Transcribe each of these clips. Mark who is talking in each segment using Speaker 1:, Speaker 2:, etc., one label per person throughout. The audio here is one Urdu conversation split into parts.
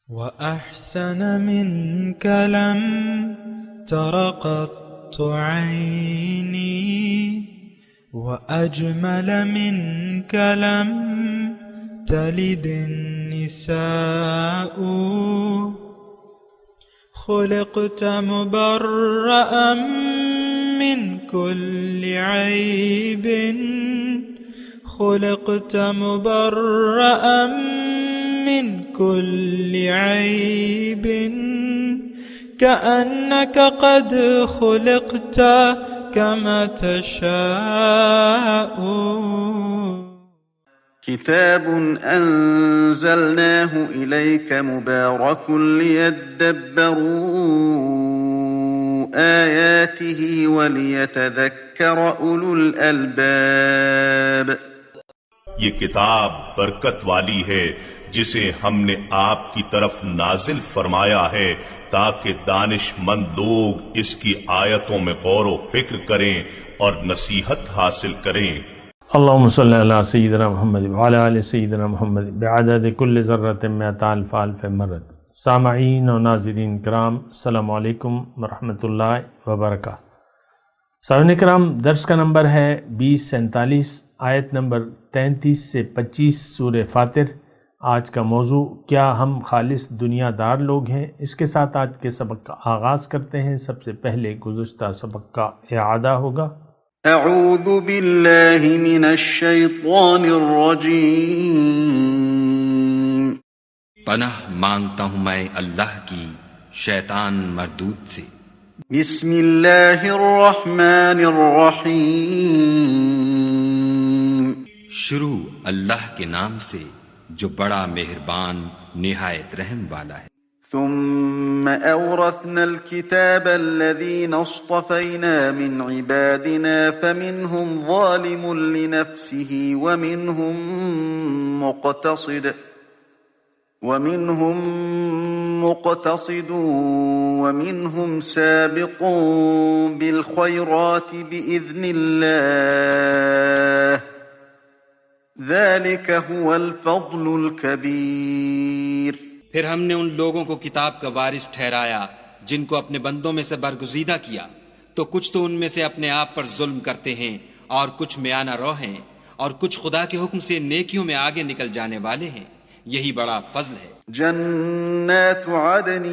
Speaker 1: وأحسن منك لم تر قط عيني وأجمل منك لم تلد النساء خلقت مبرأ من كل عيب خلقت مبرأ من كل عيب كأنك قد خلقت كما تشاء.
Speaker 2: كتاب أنزلناه إليك مبارك ليدبروا آياته وليتذكر أولو الألباب.
Speaker 3: یہ کتاب برکت والی ہے جسے ہم نے آپ کی طرف نازل فرمایا ہے تاکہ دانش مند لوگ اس کی آیتوں میں غور و فکر کریں اور نصیحت حاصل کریں.
Speaker 4: اللہم صلی علی سیدنا محمد وعلی آل سیدنا محمد بعدد کل ذرۃ مئۃ الف الف مرۃ. سامعین و ناظرین کرام، السلام علیکم ورحمۃ اللہ وبرکاتہ. سامعین کرام، درس کا نمبر ہے 2047، آیت نمبر 33 سے 25 سورہ فاطر. آج کا موضوع کیا ہم خالص دنیا دار لوگ ہیں؟ اس کے ساتھ آج کے سبق کا آغاز کرتے ہیں. سب سے پہلے گزشتہ سبق کا اعادہ ہوگا.
Speaker 2: اعوذ باللہ من الشیطان الرجیم.
Speaker 5: پناہ مانگتا ہوں میں اللہ کی شیطان مردود سے.
Speaker 2: بسم اللہ الرحمن الرحیم.
Speaker 5: شروع اللہ کے نام سے جو بڑا مہربان نہایت رحم والا ہے.
Speaker 2: ثم أورثنا الكتاب الذين اصطفينا من عبادنا فمنهم ظالم لنفسه ومنهم مقتصد ومنهم سابق بالخيرات بإذن الله ذلك هو الفضل الكبير.
Speaker 5: پھر ہم نے ان لوگوں کو کتاب کا وارث ٹھہرایا جن کو اپنے بندوں میں سے برگزیدہ کیا، تو کچھ تو ان میں سے اپنے آپ پر ظلم کرتے ہیں اور کچھ میانہ رو ہیں اور کچھ خدا کے حکم سے نیکیوں میں آگے نکل جانے والے ہیں. یہی بڑا فضل ہے.
Speaker 2: جنات عدن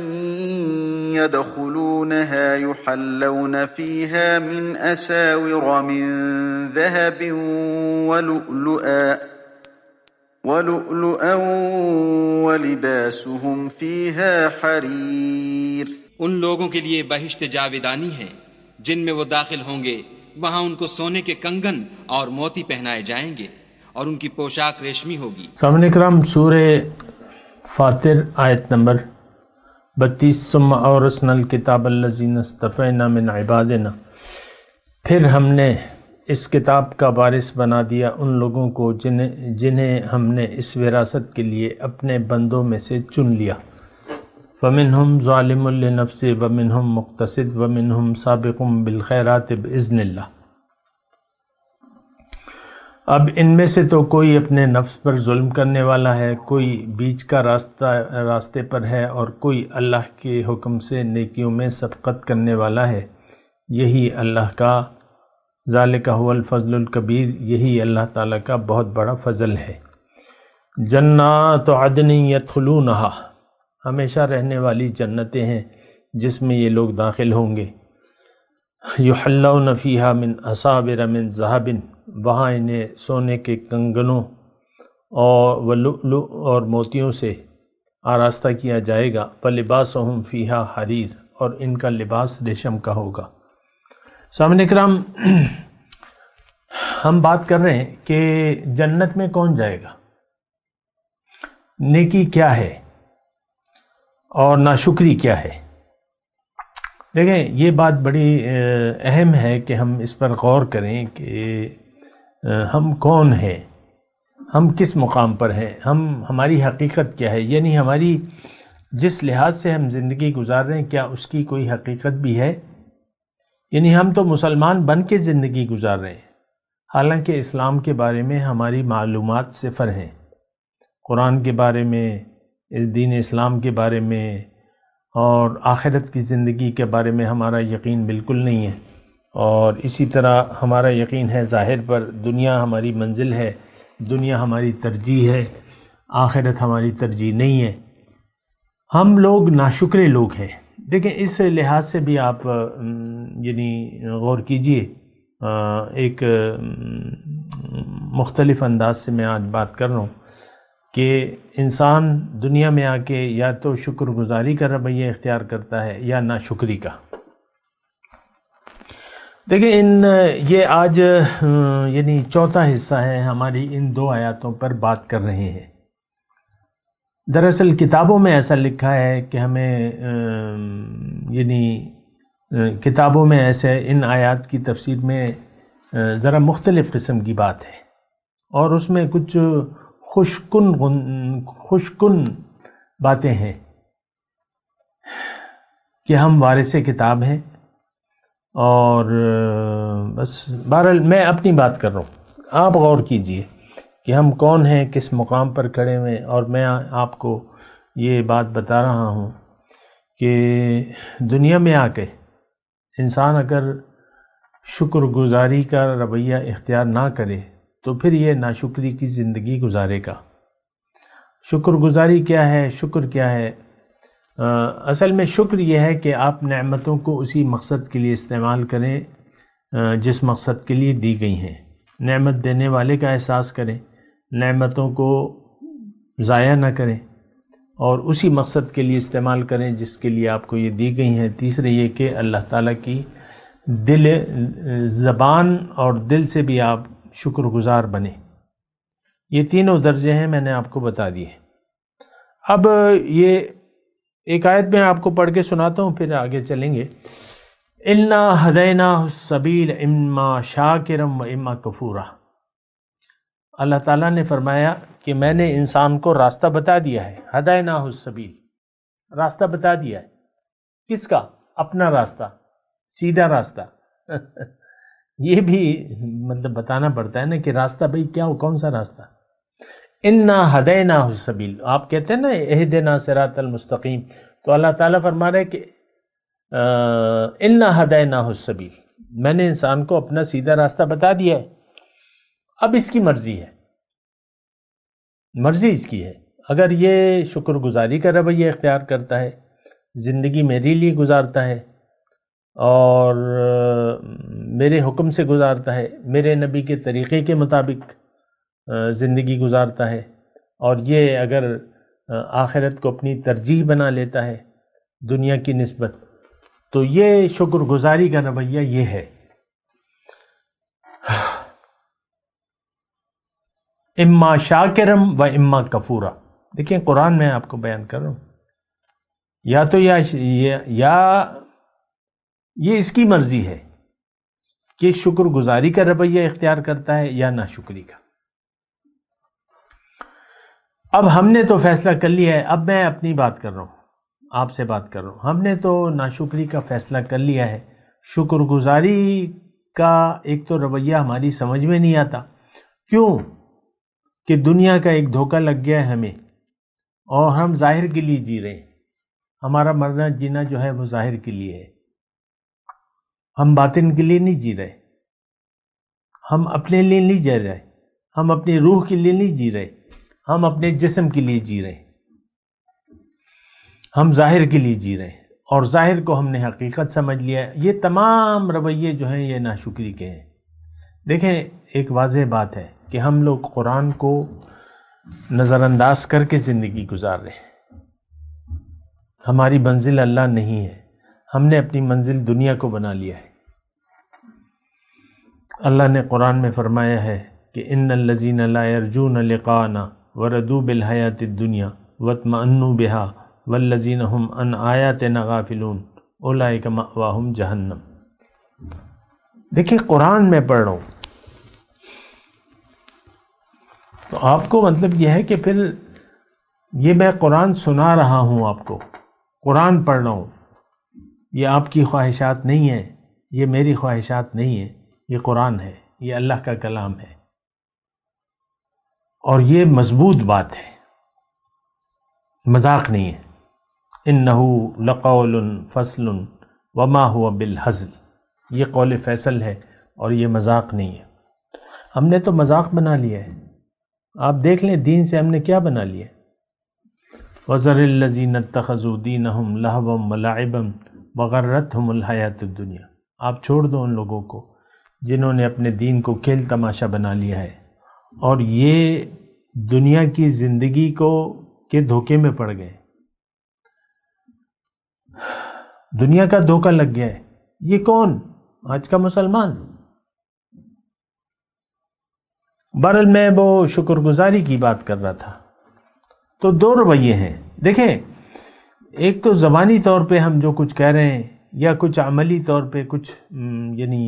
Speaker 2: يدخلونها يحلون فيها من أساور من ذهب ولؤلؤا ولباسهم فيها حرير.
Speaker 5: ان لوگوں کے لیے بہشت جاویدانی ہے جن میں وہ داخل ہوں گے، وہاں ان کو سونے کے کنگن اور موتی پہنائے جائیں گے اور ان کی پوشاک ریشمی ہوگی.
Speaker 4: سامعین کرام، سورہ فاطر آیت نمبر 32. ثم اورثنا الکتاب الذین اصطفینا من عبادنا. پھر ہم نے اس کتاب کا وارث بنا دیا ان لوگوں کو جنہیں ہم نے اس وراثت کے لیے اپنے بندوں میں سے چن لیا. وَمِنْهُمْ ظَالِمٌ لِنَفْسِهِ وَمِنْهُمْ مُقْتَصِدٌ وَمِنْهُمْ سَابِقٌ بِالْخَيْرَاتِ بِإِذْنِ اللَّهِ. اب ان میں سے تو کوئی اپنے نفس پر ظلم کرنے والا ہے، کوئی بیچ کا راستے پر ہے، اور کوئی اللہ کے حکم سے نیکیوں میں سبقت کرنے والا ہے. یہی اللہ کا ذالک هو الفضل الکبیر، یہی اللہ تعالیٰ کا بہت بڑا فضل ہے. جنات عدن یدخلونہا، ہمیشہ رہنے والی جنتیں ہیں جس میں یہ لوگ داخل ہوں گے. یحلون فیہا من اساور من ذہب، وہاں انہیں سونے کے کنگنوں اور ولؤلؤ اور موتیوں سے آراستہ کیا جائے گا. ولباسہم فیہا حریر، اور ان کا لباس ریشم کا ہوگا. سامعین کرام، ہم بات کر رہے ہیں کہ جنت میں کون جائے گا، نیکی کیا ہے اور ناشکری کیا ہے. دیکھیں، یہ بات بڑی اہم ہے کہ ہم اس پر غور کریں کہ ہم کون ہیں، ہم کس مقام پر ہیں، ہماری حقیقت کیا ہے. یعنی ہماری جس لحاظ سے ہم زندگی گزار رہے ہیں، کیا اس کی کوئی حقیقت بھی ہے؟ یعنی ہم تو مسلمان بن کے زندگی گزار رہے ہیں، حالانکہ اسلام کے بارے میں ہماری معلومات صفر ہیں. قرآن کے بارے میں، دین اسلام کے بارے میں اور آخرت کی زندگی کے بارے میں ہمارا یقین بالکل نہیں ہے، اور اسی طرح ہمارا یقین ہے ظاہر پر دنیا ہماری منزل ہے، دنیا ہماری ترجیح ہے، آخرت ہماری ترجیح نہیں ہے۔ ہم لوگ ناشکرے لوگ ہیں۔ دیکھیں اس لحاظ سے بھی آپ یعنی غور کیجئے، ایک مختلف انداز سے میں آج بات کر رہا ہوں کہ انسان دنیا میں آ کے یا تو شکر گزاری کا رویہ اختیار کرتا ہے یا ناشکری کا۔ دیکھیں یہ آج یعنی چوتھا حصہ ہے ہماری ان دو آیاتوں پر بات کر رہے ہیں۔ دراصل کتابوں میں ایسا لکھا ہے کہ ہمیں یعنی کتابوں میں ایسے ان آیات کی تفسیر میں ذرا مختلف قسم کی بات ہے، اور اس میں کچھ خوشکن باتیں ہیں کہ ہم وارث کتاب ہیں، اور بس بہرحال میں اپنی بات کر رہا ہوں، آپ غور کیجئے کہ ہم کون ہیں، کس مقام پر کھڑے ہوئے، اور میں آپ کو یہ بات بتا رہا ہوں کہ دنیا میں آ کے انسان اگر شکر گزاری کا رویہ اختیار نہ کرے تو پھر یہ ناشکری کی زندگی گزارے گا۔ شکر گزاری کیا ہے، شکر کیا ہے؟ اصل میں شکر یہ ہے کہ آپ نعمتوں کو اسی مقصد کے لیے استعمال کریں جس مقصد کے لیے دی گئی ہیں، نعمت دینے والے کا احساس کریں، نعمتوں کو ضائع نہ کریں، اور اسی مقصد کے لیے استعمال کریں جس کے لیے آپ کو یہ دی گئی ہیں۔ تیسرے یہ کہ اللہ تعالیٰ کی زبان اور دل سے بھی آپ شکر گزار بنیں۔ یہ تینوں درجے ہیں، میں نے آپ کو بتا دیے۔ اب یہ ایک آیت میں آپ کو پڑھ کے سناتا ہوں، پھر آگے چلیں گے۔ اِنَّا هَدَيْنَاهُ السَّبِيلَ إِمَّا شَاكِرًا وَإِمَّا كَفُورًا۔ اللہ تعالیٰ نے فرمایا کہ میں نے انسان کو راستہ بتا دیا ہے، ہدیناہ السبیل، راستہ بتا دیا ہے۔ کس کا؟ اپنا راستہ، سیدھا راستہ۔ یہ بھی مطلب بتانا پڑتا ہے نا کہ راستہ بھئی کیا ہو، کون سا راستہ؟ انا ہدیناہ السبیل، آپ کہتے ہیں نا اہدنا صراط المستقیم، تو اللہ تعالیٰ فرما رہے کہ انا ہدیناہ السبیل، میں نے انسان کو اپنا سیدھا راستہ بتا دیا ہے۔ اب اس کی مرضی ہے، مرضی اس کی ہے۔ اگر یہ شکر گزاری کا رویہ اختیار کرتا ہے، زندگی میرے لیے گزارتا ہے اور میرے حکم سے گزارتا ہے، میرے نبی کے طریقے کے مطابق زندگی گزارتا ہے، اور یہ اگر آخرت کو اپنی ترجیح بنا لیتا ہے دنیا کی نسبت، تو یہ شکر گزاری کا رویہ یہ ہے۔ اما شاکرم و اما کفورا۔ دیکھیں قرآن میں آپ کو بیان کر رہا ہوں، یا تو یہ اس کی مرضی ہے کہ شکر گزاری کا رویہ اختیار کرتا ہے یا ناشکری کا۔ اب ہم نے تو فیصلہ کر لیا ہے، اب میں اپنی بات کر رہا ہوں، آپ سے بات کر رہا ہوں۔ ہم نے تو ناشکری کا فیصلہ کر لیا ہے، شکر گزاری کا ایک تو رویہ ہماری سمجھ میں نہیں آتا۔ کیوں؟ کہ دنیا کا ایک دھوکہ لگ گیا ہے ہمیں، اور ہم ظاہر کے لیے جی رہے ہیں۔ ہمارا مرنا جینا جو ہے وہ ظاہر کے لیے ہے، ہم باطن کے لیے نہیں جی رہے، ہم اپنے لیے نہیں جی رہے، ہم اپنی روح کے لیے نہیں جی رہے، ہم اپنے جسم کے لیے جی رہے ہیں، ہم ظاہر کے لیے جی رہے ہیں، اور ظاہر کو ہم نے حقیقت سمجھ لیا ہے۔ یہ تمام رویے جو ہیں یہ ناشکری کے ہیں۔ دیکھیں ایک واضح بات ہے کہ ہم لوگ قرآن کو نظر انداز کر کے زندگی گزار رہے ہیں۔ ہماری منزل اللہ نہیں ہے، ہم نے اپنی منزل دنیا کو بنا لیا ہے۔ اللہ نے قرآن میں فرمایا ہے کہ ان الذین لا یرجون لقاءنا وردوا بالحیاۃ الدنیا واطمأنوا بها والذین هم عن آیاتنا غافلون اولئک مأواہم جہنم۔ دیکھیں قرآن میں پڑھ رہا ہوں تو آپ کو مطلب یہ ہے کہ پھر یہ میں قرآن سنا رہا ہوں، آپ کو قرآن پڑھ رہا ہوں، یہ آپ کی خواہشات نہیں ہیں، یہ میری خواہشات نہیں ہیں، یہ قرآن ہے، یہ اللہ کا کلام ہے، اور یہ مضبوط بات ہے۔ مذاق نہیں ہے. انہو لقول فصل وما هو بالہزل، یہ قول فیصل ہے اور یہ مذاق نہیں ہے. ہم نے تو مذاق بنا لیا ہے. آپ دیکھ لیں دین سے ہم نے کیا بنا لیا ہے. وَذَرِ الَّذِينَ اتَّخَذُوا دِينَهُمْ لَهْوًا وَلَعِبًا وَغَرَّتْهُمُ الْحَيَاةُ الدُّنْيَا. آپ چھوڑ دو ان لوگوں کو جنہوں نے اپنے دین کو کھیل تماشا بنا لیا ہے اور یہ دنیا کی زندگی کو کے دھوکے میں پڑ گئے. دنیا کا دھوکہ لگ گیا ہے. یہ کون؟ آج کا مسلمان. بہرحال میں وہ شکر گزاری کی بات کر رہا تھا. تو دو رویے ہیں. دیکھیں، ایک تو زبانی طور پہ ہم جو کچھ کہہ رہے ہیں یا کچھ عملی طور پہ کچھ یعنی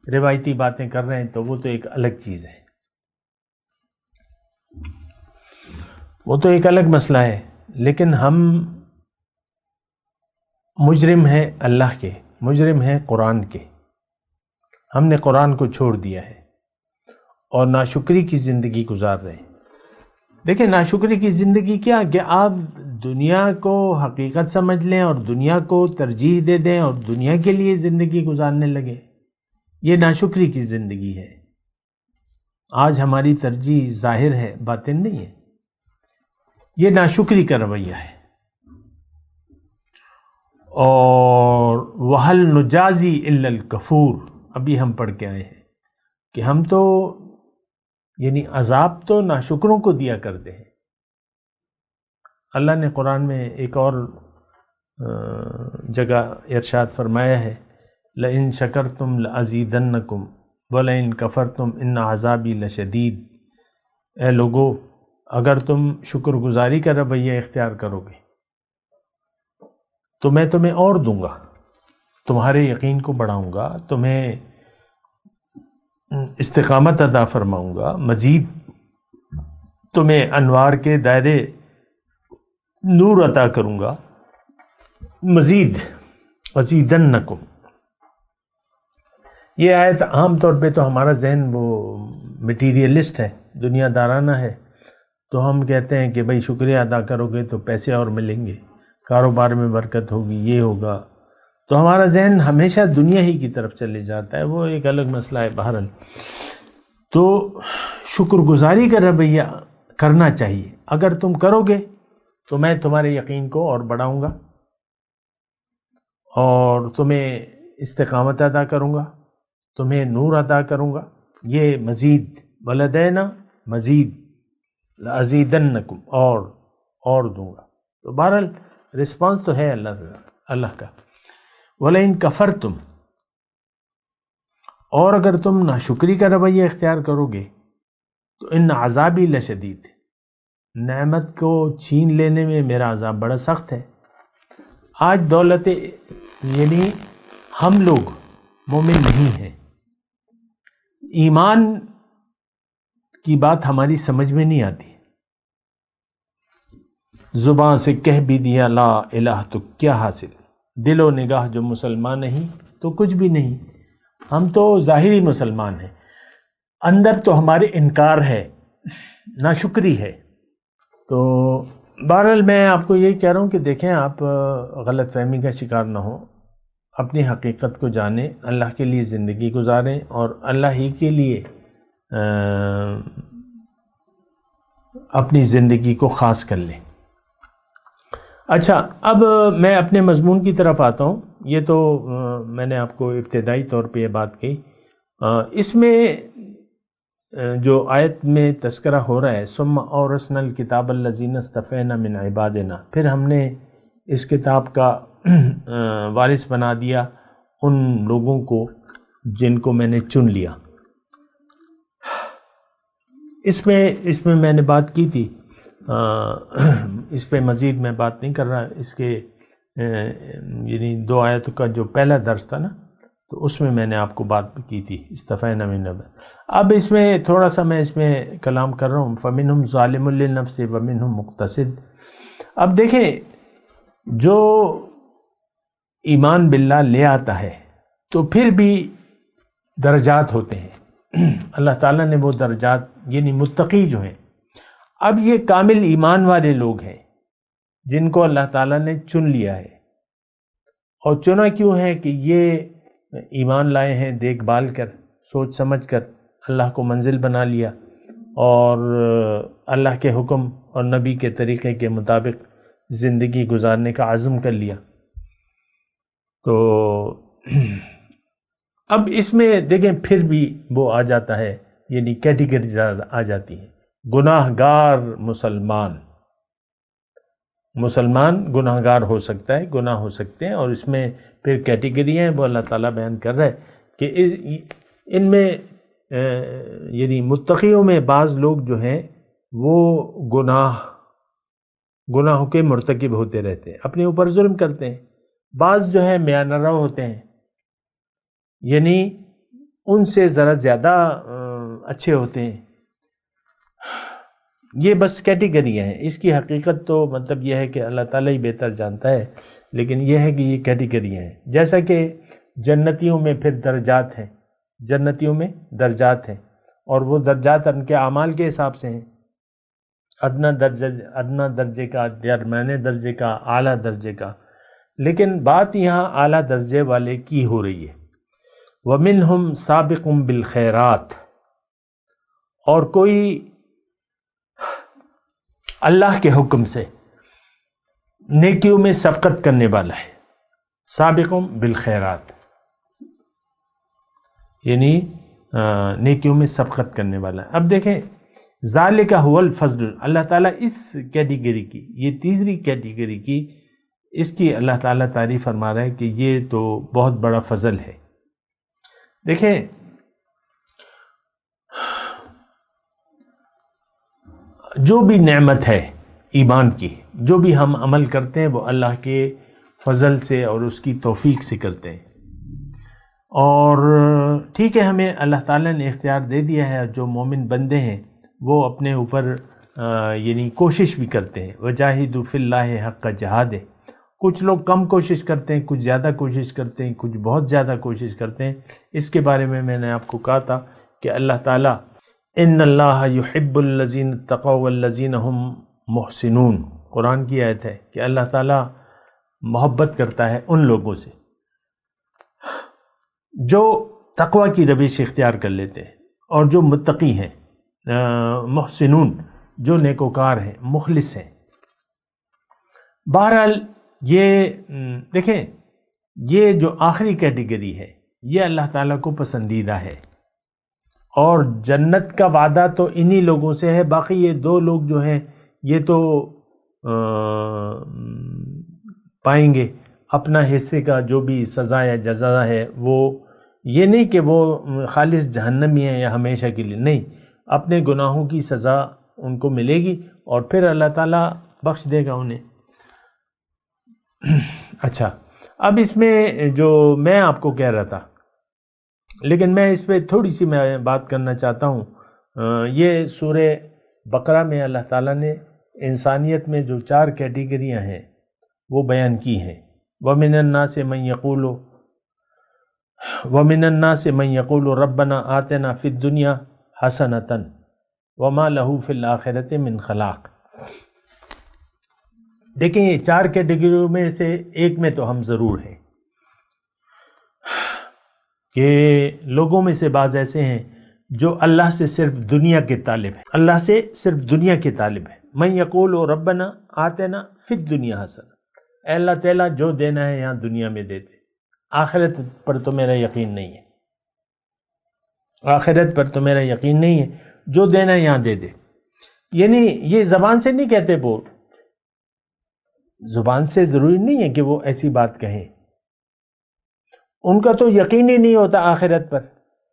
Speaker 4: روایتی باتیں کر رہے ہیں تو وہ تو ایک الگ چیز ہے، وہ تو ایک الگ مسئلہ ہے. لیکن ہم مجرم ہیں اللہ کے، مجرم ہیں قرآن کے. ہم نے قرآن کو چھوڑ دیا ہے اور ناشکری کی زندگی گزار رہے ہیں. دیکھیں، ناشکری کی زندگی کیا کہ آپ دنیا کو حقیقت سمجھ لیں اور دنیا کو ترجیح دے دیں اور دنیا کے لیے زندگی گزارنے لگے. یہ ناشکری کی زندگی ہے. آج ہماری ترجیح ظاہر ہے، باطن نہیں ہے. یہ ناشکری کا رویہ ہے. اور وَهَلْ نُجَازِي إِلَّا الْكَفُورَ ابھی ہم پڑھ کے آئے ہیں کہ ہم تو یعنی عذاب تو ناشکروں کو دیا کرتے ہیں. اللہ نے قرآن میں ایک اور جگہ ارشاد فرمایا ہے لَإِن شَكَرْتُمْ لَأَزِيدَنَّكُمْ وَلَإِن كَفَرْتُمْ إِنَّ عَذَابِي لَشَدِيدٌ. اے لوگو، اگر تم شکر گزاری کا رویہ اختیار کرو گے تو میں تمہیں اور دوں گا، تمہارے یقین کو بڑھاؤں گا، تمہیں استقامت عطا فرماؤں گا، مزید تمہیں انوار کے دائرے نور عطا کروں گا. مزید ازیدنکم. یہ آیت عام طور پہ تو ہمارا ذہن وہ مٹیریلسٹ ہے، دنیا دارانہ ہے، تو ہم کہتے ہیں کہ بھئی شکریہ ادا کرو گے تو پیسے اور ملیں گے، کاروبار میں برکت ہوگی، یہ ہوگا. تو ہمارا ذہن ہمیشہ دنیا ہی کی طرف چلے جاتا ہے. وہ ایک الگ مسئلہ ہے. بہرحال تو شکر گزاری کا رویہ کرنا چاہیے. اگر تم کرو گے تو میں تمہارے یقین کو اور بڑھاؤں گا اور تمہیں استقامت عطا کروں گا، تمہیں نور عطا کروں گا. یہ مزید ولدینا مزید لازیدنکم، اور دوں گا. تو بہرحال رسپانس تو ہے اللہ کا. وَلَئِن كَفَرْتُمْ، اور اگر تم ناشکری کا رویہ اختیار کرو گے تو ان عذابی لشدید، نعمت کو چھین لینے میں میرا عذاب بڑا سخت ہے. آج دولت یعنی ہم لوگ مومن نہیں ہیں، ایمان کی بات ہماری سمجھ میں نہیں آتی. زبان سے کہہ بھی دیا لا الہ تو کیا حاصل، دل و نگاہ جو مسلمان نہیں تو کچھ بھی نہیں. ہم تو ظاہری مسلمان ہیں، اندر تو ہمارے انکار ہے، ناشکری ہے. تو بہرحال میں آپ کو یہی کہہ رہا ہوں کہ دیکھیں، آپ غلط فہمی کا شکار نہ ہوں، اپنی حقیقت کو جانیں، اللہ کے لیے زندگی گزاریں اور اللہ ہی کے لیے اپنی زندگی کو خاص کر لیں. اچھا، اب میں اپنے مضمون کی طرف آتا ہوں. یہ تو میں نے آپ کو ابتدائی طور پہ یہ بات کہی. اس میں جو آیت میں تذکرہ ہو رہا ہے ثم اورثنا الکتاب الذین اصطفینا من عبادنا، پھر ہم نے اس کتاب کا وارث بنا دیا ان لوگوں کو جن کو میں نے چن لیا. اس میں نے بات کی تھی، اس پہ مزید میں بات نہیں کر رہا. اس کے یعنی 2 آیتوں کا جو پہلا درس تھا نا، تو اس میں نے آپ کو بات کی تھی استفینا من. اب اس میں تھوڑا سا میں اس میں کلام کر رہا ہوں. فمنہم ظالم للنفس ومنہم مقتصد. اب دیکھیں، جو ایمان باللہ لے آتا ہے تو پھر بھی درجات ہوتے ہیں. اللہ تعالیٰ نے وہ درجات یعنی متقی جو ہیں، اب یہ کامل ایمان والے لوگ ہیں، جن کو اللہ تعالیٰ نے چن لیا ہے. اور چنا کیوں ہے کہ یہ ایمان لائے ہیں دیکھ بھال کر، سوچ سمجھ کر، اللہ کو منزل بنا لیا اور اللہ کے حکم اور نبی کے طریقے کے مطابق زندگی گزارنے کا عزم کر لیا. تو اب اس میں دیکھیں پھر بھی وہ آ جاتا ہے، یعنی کیٹیگریز آ جاتی ہیں. گناہ گار مسلمان گناہ گار ہو سکتا ہے، گناہ ہو سکتے ہیں، اور اس میں پھر کیٹیگری ہیں وہ اللہ تعالیٰ بیان کر رہا ہے کہ ان میں یعنی متقیوں میں بعض لوگ جو ہیں وہ گناہوں کے مرتکب ہوتے رہتے ہیں، اپنے اوپر ظلم کرتے ہیں. بعض جو ہیں میانہ رو ہوتے ہیں، یعنی ان سے ذرا زیادہ اچھے ہوتے ہیں. یہ بس کیٹیگریاں ہیں، اس کی حقیقت تو مطلب یہ ہے کہ اللہ تعالیٰ ہی بہتر جانتا ہے، لیکن یہ ہے کہ یہ کیٹیگریاں ہیں. جیسا کہ جنتیوں میں پھر درجات ہیں، جنتیوں میں درجات ہیں، اور وہ درجات ان کے اعمال کے حساب سے ہیں. ادنا درجے کا، درمیانے درجے کا، اعلیٰ درجے کا. لیکن بات یہاں اعلیٰ درجے والے کی ہو رہی ہے. وَمِنْهُمْ سَابِقٌ بِالْخَيْرَاتِ، اور کوئی اللہ کے حکم سے نیکیوں میں سبقت کرنے والا ہے. سابقٌ بالخیرات یعنی نیکیوں میں سبقت کرنے والا ہے. اب دیکھیں ذالک هو الفضل، اللہ تعالیٰ اس کیٹیگری کی، یہ تیسری کیٹیگری کی، اس کی اللہ تعالیٰ تعریف فرما رہا ہے کہ یہ تو بہت بڑا فضل ہے. دیکھیں جو بھی نعمت ہے ایمان کی، جو بھی ہم عمل کرتے ہیں وہ اللہ کے فضل سے اور اس کی توفیق سے کرتے ہیں. اور ٹھیک ہے ہمیں اللہ تعالیٰ نے اختیار دے دیا ہے، جو مومن بندے ہیں وہ اپنے اوپر یعنی کوشش بھی کرتے ہیں. وجاہدوا فی اللہ حق جہاد. کچھ لوگ کم کوشش کرتے ہیں، کچھ زیادہ کوشش کرتے ہیں، کچھ بہت زیادہ کوشش کرتے ہیں. اس کے بارے میں نے آپ کو کہا تھا کہ اللہ تعالیٰ ان اللہ یحب الذین اتقوا والذین هم محسنون، قرآن کی آیت ہے کہ اللہ تعالیٰ محبت کرتا ہے ان لوگوں سے جو تقوی کی روش اختیار کر لیتے ہیں اور جو متقی ہیں، محسنون جو نیکوکار ہیں، مخلص ہیں. بہرحال یہ دیکھیں یہ جو آخری کیٹیگری ہے یہ اللہ تعالیٰ کو پسندیدہ ہے، اور جنت کا وعدہ تو انہی لوگوں سے ہے. باقی یہ دو لوگ جو ہیں یہ تو پائیں گے اپنا حصے کا جو بھی سزا یا جزا ہے. وہ یہ نہیں کہ وہ خالص جہنمی ہیں یا ہمیشہ کے لیے، نہیں، اپنے گناہوں کی سزا ان کو ملے گی اور پھر اللہ تعالیٰ بخش دے گا انہیں. اچھا، اب اس میں جو میں آپ کو کہہ رہا تھا، لیکن میں اس پہ تھوڑی سی میں بات کرنا چاہتا ہوں. یہ سورہ بقرہ میں اللہ تعالیٰ نے انسانیت میں جو 4 کیٹیگریاں ہیں وہ بیان کی ہیں. وَمِنَ النَّاسِ مَن يَقُولُ رَبَّنَا آتِنَا فِي الدُّنْيَا حَسَنَةً وَمَا لَهُ فِي الْآخِرَةِ مِنْ خَلَاقٍ. دیکھیں یہ 4 کیٹیگریوں میں سے ایک میں تو ہم ضرور ہیں کہ لوگوں میں سے بعض ایسے ہیں جو اللہ سے صرف دنیا کے طالب ہیں، اللہ سے صرف دنیا کے طالب ہیں. من یقول ربنا آتنا فی الدنیا حسنہ، اے اللہ تعالیٰ جو دینا ہے یہاں دنیا میں دے دے، آخرت پر تو میرا یقین نہیں ہے، آخرت پر تو میرا یقین نہیں ہے، جو دینا ہے یہاں دے دے. یعنی یہ زبان سے نہیں کہتے، وہ زبان سے ضروری نہیں ہے کہ وہ ایسی بات کہیں، ان کا تو یقین ہی نہیں ہوتا آخرت پر.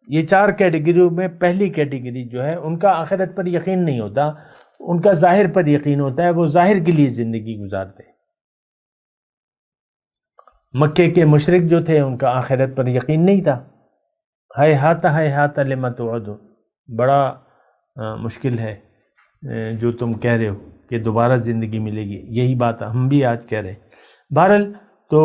Speaker 4: یہ 4 کیٹیگریوں میں پہلی کیٹیگری جو ہے ان کا آخرت پر یقین نہیں ہوتا، ان کا ظاہر پر یقین ہوتا ہے، وہ ظاہر کے لیے زندگی گزارتے ہیں. مکے کے مشرک جو تھے ان کا آخرت پر یقین نہیں تھا. ہیہات لما توعدون، بڑا مشکل ہے جو تم کہہ رہے ہو کہ دوبارہ زندگی ملے گی، یہی بات ہم بھی آج کہہ رہے ہیں. بہرحال تو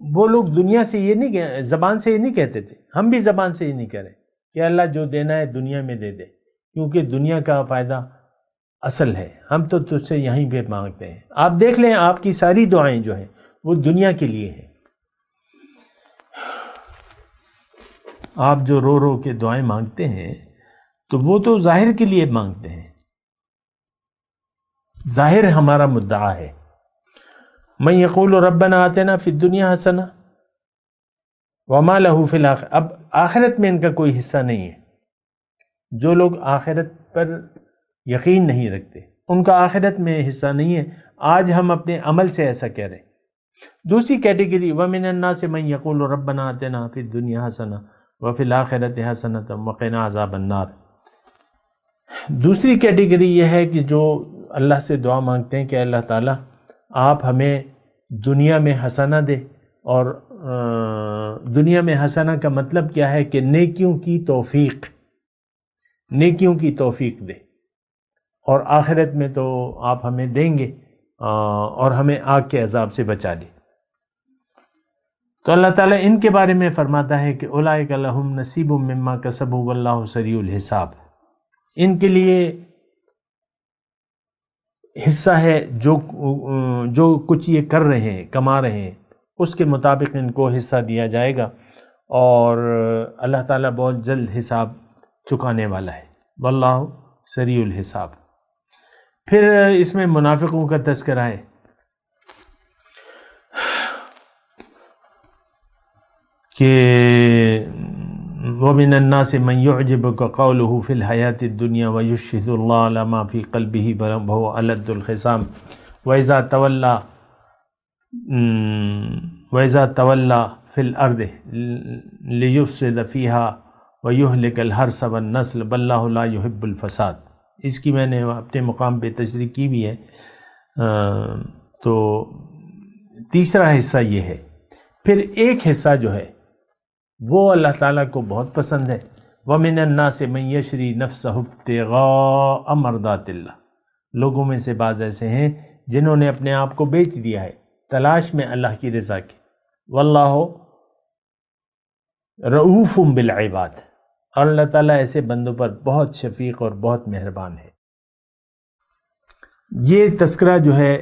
Speaker 4: وہ لوگ دنیا سے یہ نہیں، زبان سے یہ نہیں کہتے تھے، ہم بھی زبان سے یہ نہیں کہہ رہے کہ اللہ جو دینا ہے دنیا میں دے دے، کیونکہ دنیا کا فائدہ اصل ہے، ہم تو تجھ سے یہیں پہ مانگتے ہیں۔ آپ دیکھ لیں آپ کی ساری دعائیں جو ہیں وہ دنیا کے لیے ہیں۔ آپ جو رو رو کے دعائیں مانگتے ہیں تو وہ تو ظاہر کے لیے مانگتے ہیں، ظاہر ہمارا مدعا ہے۔ من یقول ربنا آتنا فی الدنیا حسنہ وما لہ فی الآخرہ، اب آخرت میں ان کا کوئی حصہ نہیں ہے۔ جو لوگ آخرت پر یقین نہیں رکھتے ان کا آخرت میں حصہ نہیں ہے۔ آج ہم اپنے عمل سے ایسا کہہ رہے ہیں۔ دوسری کیٹیگری وَمِنَ النَّاسِ مَن يَقُولُ رَبَّنَا آتِنَا فِي الدُّنْيَا حَسَنَةً وَفِي الْآخِرَةِ حَسَنَةً وَقِنَا عَذَابَ النَّارِ۔ دوسری کیٹیگری یہ ہے کہ جو اللہ سے دعا مانگتے ہیں کہ اللہ تعالیٰ آپ ہمیں دنیا میں حسنہ دے، اور دنیا میں حسنہ کا مطلب کیا ہے کہ نیکیوں کی توفیق، نیکیوں کی توفیق دے، اور آخرت میں تو آپ ہمیں دیں گے اور ہمیں آگ کے عذاب سے بچا لے۔ تو اللہ تعالیٰ ان کے بارے میں فرماتا ہے کہ اولئک لہم نصیب مما کسبوا واللہ سریع الحساب، ان کے لیے حصہ ہے جو کچھ یہ کر رہے ہیں، کما رہے ہیں، اس کے مطابق ان کو حصہ دیا جائے گا، اور اللہ تعالیٰ بہت جلد حساب چکانے والا ہے، واللہ سریع الحساب۔ پھر اس میں منافقوں کا تذکرہ ہے کہ وَمِنَ النَّاسِ مَن يُعْجِبُكَ قَوْلُهُ فِي الْحَيَاةِ الدُّنْيَا وَيُشْهِدُ اللَّهَ عَلَى مَا فِي قَلْبِهِ وَهُوَ أَلَدُّ الْخِصَامِ وَإِذَا تَوَلَّى فِي الْأَرْضِ لِيُفْسِدَ فِيهَا وَيُهْلِكَ الْحَرْثَ وَالنَّسْلَ وَاللَّهُ لَا يُحِبُّ الْفَسَادَ۔ اس کی میں نے اپنے مقام پہ تشریح کی بھی ہے۔ تو تیسرا حصہ یہ ہے۔ پھر ایک حصہ جو ہے وہ اللہ تعالیٰ کو بہت پسند ہے، وَمِنَ النَّاسِ مَن يَشْرِي نَفْسَهُ ابْتِغَاءَ مَرْضَاتِ اللَّهِ، لوگوں میں سے بعض ایسے ہیں جنہوں نے اپنے آپ کو بیچ دیا ہے تلاش میں اللہ کی رضا کی، وَاللَّهُ رؤوف بالعباد، اور اللہ تعالیٰ ایسے بندوں پر بہت شفیق اور بہت مہربان ہے۔ یہ تذکرہ جو ہے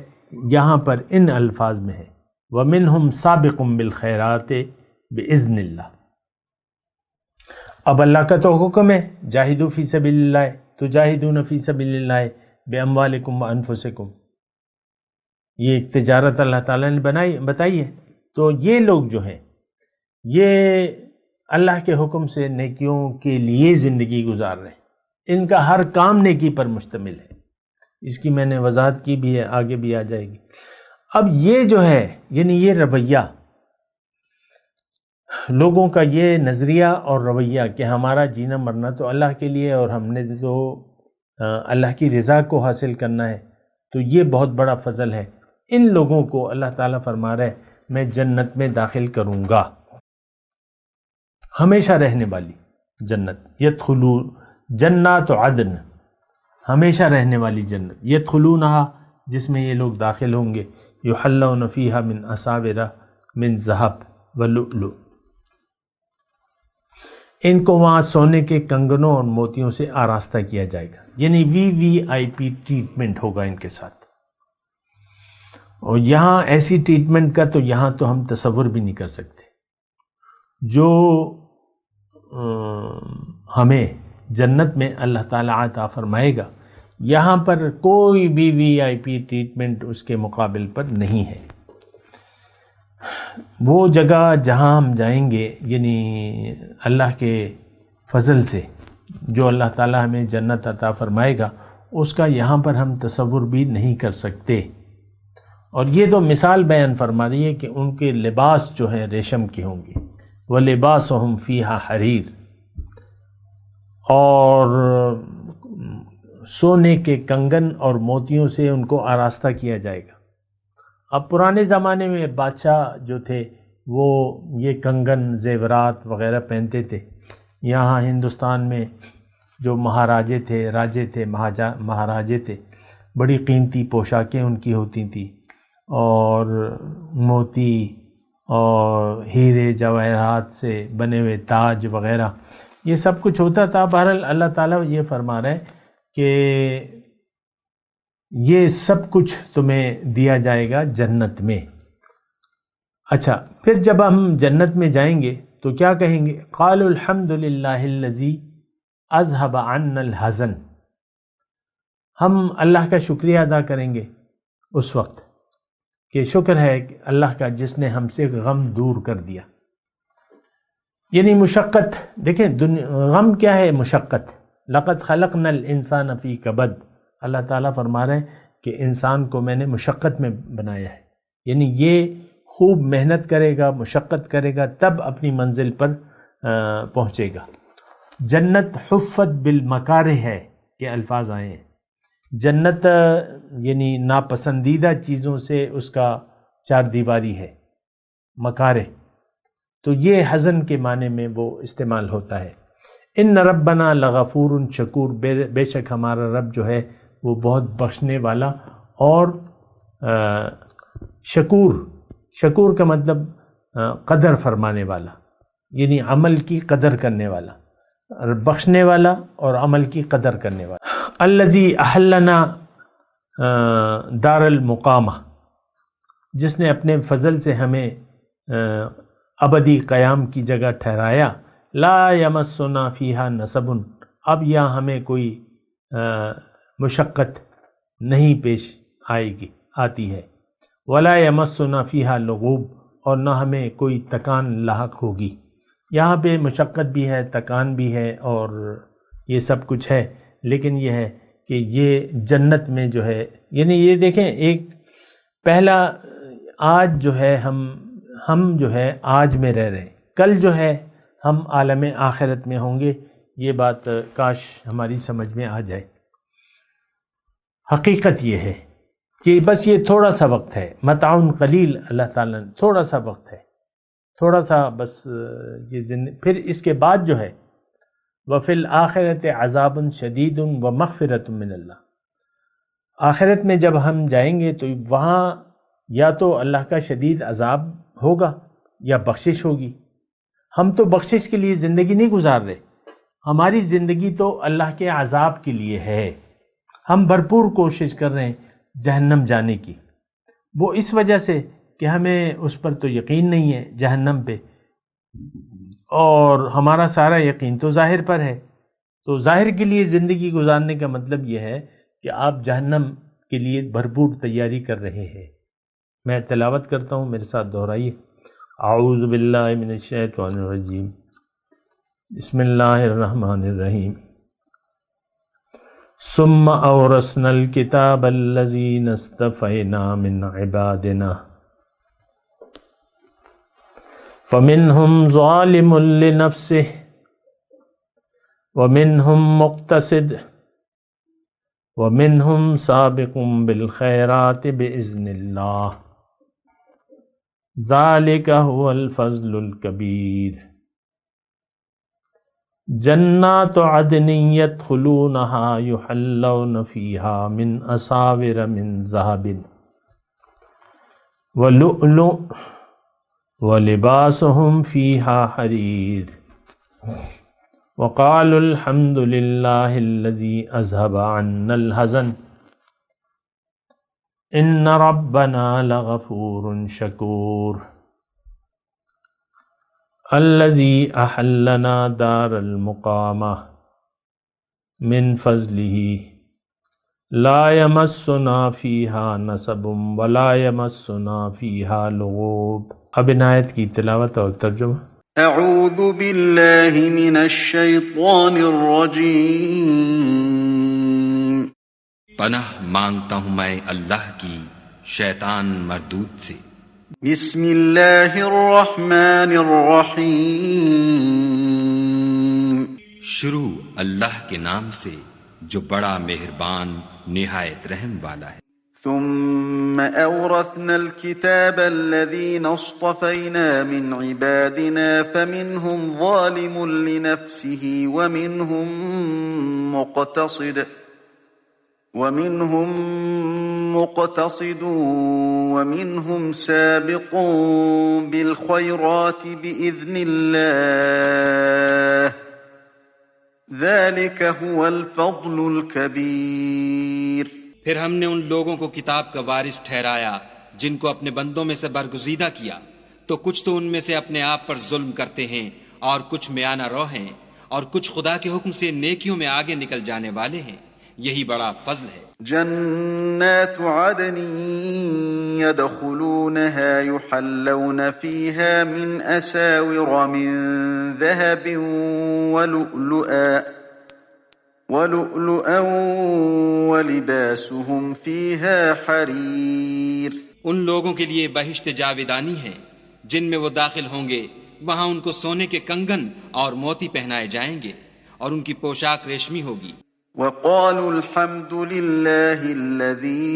Speaker 4: یہاں پر ان الفاظ میں ہے، وَمِنْهُمْ سَابِقٌ بِالْخَيْرَاتِ بِإِذْنِ اللَّهِ۔ اب اللہ کا تو حکم ہے جاہدوا فی سبیل اللہ، تجاہدون فی سبیل اللہ باموالکم وانفسکم، یہ ایک تجارت اللہ تعالیٰ نے بتائی ہے۔ تو یہ لوگ جو ہیں یہ اللہ کے حکم سے نیکیوں کے لیے زندگی گزار رہے ہیں، ان کا ہر کام نیکی پر مشتمل ہے۔ اس کی میں نے وضاحت کی بھی ہے، آگے بھی آ جائے گی۔ اب یہ جو ہے یعنی یہ رویہ، لوگوں کا یہ نظریہ اور رویہ کہ ہمارا جینا مرنا تو اللہ کے لیے اور ہم نے تو اللہ کی رضا کو حاصل کرنا ہے، تو یہ بہت بڑا فضل ہے۔ ان لوگوں کو اللہ تعالیٰ فرما رہا ہے میں جنت میں داخل کروں گا، ہمیشہ رہنے والی جنت، یدخلو جنات عدن، ہمیشہ رہنے والی جنت، یدخلونہا، جس میں یہ لوگ داخل ہوں گے، یحلون فیہا من اساور من ذہب ولؤلؤ، ان کو وہاں سونے کے کنگنوں اور موتیوں سے آراستہ کیا جائے گا، یعنی VIP ٹریٹمنٹ ہوگا ان کے ساتھ۔ اور یہاں ایسی ٹریٹمنٹ کا تو یہاں تو ہم تصور بھی نہیں کر سکتے۔ جو ہمیں جنت میں اللہ تعالیٰ عطا فرمائے گا، یہاں پر کوئی بھی VIP ٹریٹمنٹ اس کے مقابل پر نہیں ہے۔ وہ جگہ جہاں ہم جائیں گے، یعنی اللہ کے فضل سے جو اللہ تعالیٰ ہمیں جنت عطا فرمائے گا، اس کا یہاں پر ہم تصور بھی نہیں کر سکتے۔ اور یہ تو مثال بیان فرما رہی ہے کہ ان کے لباس جو ہیں ریشم کے ہوں گے، وَلِبَاسُهُمْ فِيهَا حَرِيرٌ، اور سونے کے کنگن اور موتیوں سے ان کو آراستہ کیا جائے گا۔ اب پرانے زمانے میں بادشاہ جو تھے وہ یہ کنگن زیورات وغیرہ پہنتے تھے۔ یہاں ہندوستان میں جو مہاراجے تھے، راجے تھے، مہاراجے تھے، بڑی قیمتی پوشاکیں ان کی ہوتی تھیں، اور موتی اور ہیرے جواہرات سے بنے ہوئے تاج وغیرہ یہ سب کچھ ہوتا تھا۔ بہرحال اللہ تعالیٰ یہ فرما رہا ہے کہ یہ سب کچھ تمہیں دیا جائے گا جنت میں۔ اچھا، پھر جب ہم جنت میں جائیں گے تو کیا کہیں گے؟ قالوا الحمد للہ الذی اذهب عنا الحزن، ہم اللہ کا شکریہ ادا کریں گے اس وقت کہ شکر ہے کہ اللہ کا جس نے ہم سے غم دور کر دیا۔ یعنی مشقت، دیکھیں غم کیا ہے؟ مشقت۔ لقد خلقنا الانسان فی کبد، اللہ تعالیٰ فرما رہے ہیں کہ انسان کو میں نے مشقت میں بنایا ہے، یعنی یہ خوب محنت کرے گا، مشقت کرے گا، تب اپنی منزل پر پہنچے گا۔ جنت حفت بالمکارہ ہے، یہ الفاظ آئے ہیں۔ جنت یعنی ناپسندیدہ چیزوں سے اس کا چار دیواری ہے، مکارہ، تو یہ حزن کے معنی میں وہ استعمال ہوتا ہے۔ ان ربنا لغفور شکور، بے شک ہمارا رب جو ہے وہ بہت بخشنے والا اور شکور کا مطلب قدر فرمانے والا، یعنی عمل کی قدر کرنے والا، بخشنے والا اور عمل کی قدر کرنے والا۔ الذی احلنا دار المقامہ، جس نے اپنے فضل سے ہمیں ابدی قیام کی جگہ ٹھہرایا۔ لا یمسنا فیہا نصب، اب یہاں ہمیں کوئی مشقت نہیں پیش آتی ہے۔ ولا یمسنا فیہا لغوب، اور نہ ہمیں کوئی تکان لاحق ہوگی۔ یہاں پہ مشقت بھی ہے، تکان بھی ہے، اور یہ سب کچھ ہے، لیکن یہ ہے کہ یہ جنت میں جو ہے، یعنی یہ دیکھیں ایک پہلا آج جو ہے ہم جو ہے آج میں رہ رہے ہیں، کل جو ہے ہم عالم آخرت میں ہوں گے۔ یہ بات کاش ہماری سمجھ میں آ جائے۔ حقیقت یہ ہے کہ بس یہ تھوڑا سا وقت ہے، متاع قلیل، اللہ تعالیٰ نے تھوڑا سا وقت ہے، تھوڑا سا بس یہ زندگی، پھر اس کے بعد جو ہے وَفِي الْآخِرَةِ عَذَابٌ شَدِيدٌ وَمَغْفِرَةٌ مِّنَ اللَّهِ، آخرت میں جب ہم جائیں گے تو وہاں یا تو اللہ کا شدید عذاب ہوگا یا بخشش ہوگی۔ ہم تو بخشش کے لیے زندگی نہیں گزار رہے، ہماری زندگی تو اللہ کے عذاب کے لیے ہے۔ ہم بھرپور کوشش کر رہے ہیں جہنم جانے کی، وہ اس وجہ سے کہ ہمیں اس پر تو یقین نہیں ہے جہنم پہ، اور ہمارا سارا یقین تو ظاہر پر ہے۔ تو ظاہر کے لیے زندگی گزارنے کا مطلب یہ ہے کہ آپ جہنم کے لیے بھرپور تیاری کر رہے ہیں۔ میں تلاوت کرتا ہوں، میرے ساتھ دہرائیے۔ اعوذ باللہ من الشیطان الرجیم، بسم اللہ الرحمن الرحیم۔ ثم اورثنا الکتاب الذین اصطفینا من عبادنا فمنهم ظالم لنفسه ومنهم مقتصد ومنهم سابق بالخیرات بإذن اللہ، ذالک هو الفضل الکبیر۔ جنات عدن يدخلونها يحلون فيها من أساور من ذهب ولؤلؤ ولباسهم فيها حرير وقالوا الحمد لله الذي أذهب عنا الحزن إن ربنا لغفور شكور الذي أحلنا دار المقامة من فضله لا يمسنا فيها نصب ولا يمسنا فيها لغوب۔ اب ان آیت کی تلاوت اور ترجمہ۔
Speaker 2: اعوذ باللہ من الشیطان الرجیم،
Speaker 5: پناہ مانگتا ہوں میں اللہ کی شیطان مردود سے۔
Speaker 2: بسم اللہ الرحمن الرحیم،
Speaker 5: شروع اللہ کے نام سے جو بڑا مہربان نہایت رحم والا ہے۔
Speaker 2: ثم أورثنا الكتاب الذين اصطفينا من عبادنا فمنهم ظالم لنفسه ومنهم مقتصد ومنهم سابق بالخيرات بإذن الله، ذلك هو الفضل الكبير۔
Speaker 5: پھر ہم نے ان لوگوں کو کتاب کا وارث ٹھہرایا جن کو اپنے بندوں میں سے برگزیدہ کیا، تو کچھ تو ان میں سے اپنے آپ پر ظلم کرتے ہیں اور کچھ میانہ رو ہیں، اور کچھ خدا کے حکم سے نیکیوں میں آگے نکل جانے والے ہیں۔ یہی بڑا فضل ہے۔
Speaker 2: جنات عدن يدخلونها يحلون فيها من أساور من ذهب ولؤلؤا ولباسهم فيها حرير۔
Speaker 5: ان لوگوں کے لیے بہشت جاویدانی ہے جن میں وہ داخل ہوں گے، وہاں ان کو سونے کے کنگن اور موتی پہنائے جائیں گے، اور ان کی پوشاک ریشمی ہوگی۔
Speaker 2: وقالوا الحمد لله الذي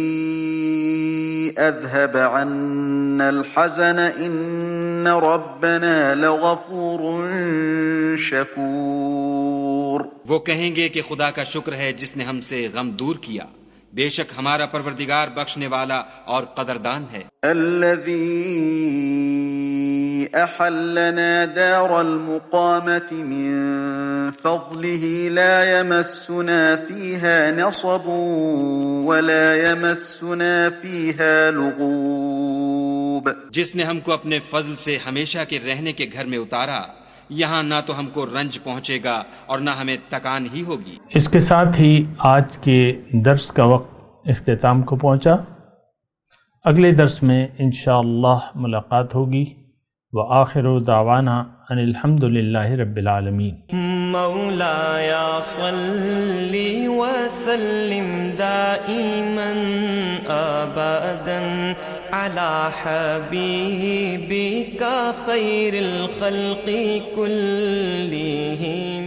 Speaker 2: أذهب عنا الحزن إن ربنا لغفور شكور۔
Speaker 5: وہ کہیں گے کہ خدا کا شکر ہے جس نے ہم سے غم دور کیا، بے شک ہمارا پروردگار بخشنے والا اور قدردان ہے۔
Speaker 2: الذي أحلنا دار المقامة من فضله لا يمسنا فيها نصب ولا يمسنا فيها لغوب۔
Speaker 5: جس نے ہم کو اپنے فضل سے ہمیشہ کے رہنے کے گھر میں اتارا، یہاں نہ تو ہم کو رنج پہنچے گا اور نہ ہمیں تکان ہی ہوگی۔
Speaker 4: اس کے ساتھ ہی آج کے درس کا وقت اختتام کو پہنچا۔ اگلے درس میں انشاءاللہ ملاقات ہوگی۔ وآخر دعوانا ان الحمد للہ رب العالمین۔
Speaker 6: مولایا صلی وسلم دائما ابدا على حبیبک خیر الخلق كلهم۔